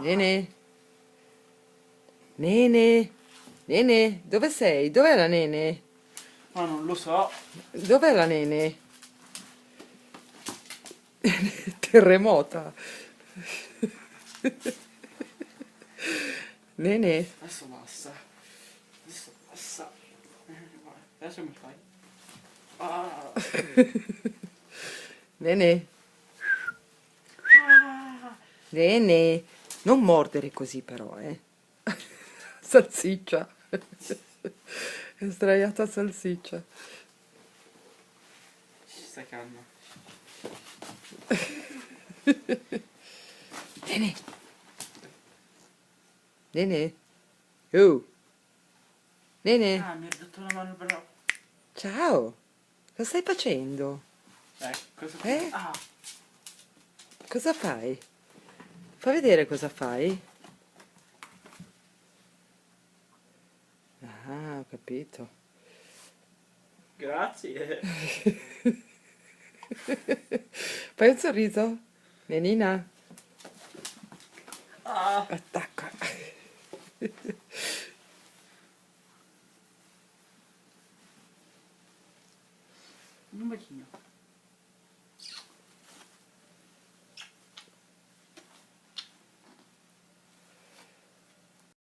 Nene, nene, nene, dove sei? Dov'è la nene? Ma non lo so. Dov'è la nene? Terremota. Nene, Adesso basta. Adesso basta. Adesso mi fai. Ah. nene, Ah. nene. Non mordere così però, eh. Salsiccia. È sdraiata salsiccia. Stai calma. Nene, nene. Oh, nene. Ah, mi hai ridotto la mano però. Ciao. Cosa stai facendo? Cosa Eh? Ah, Cosa fai? Fa vedere cosa fai. Ah, ho capito. grazie. Fai un sorriso? Nenina, Ah. attacca. Un bacino.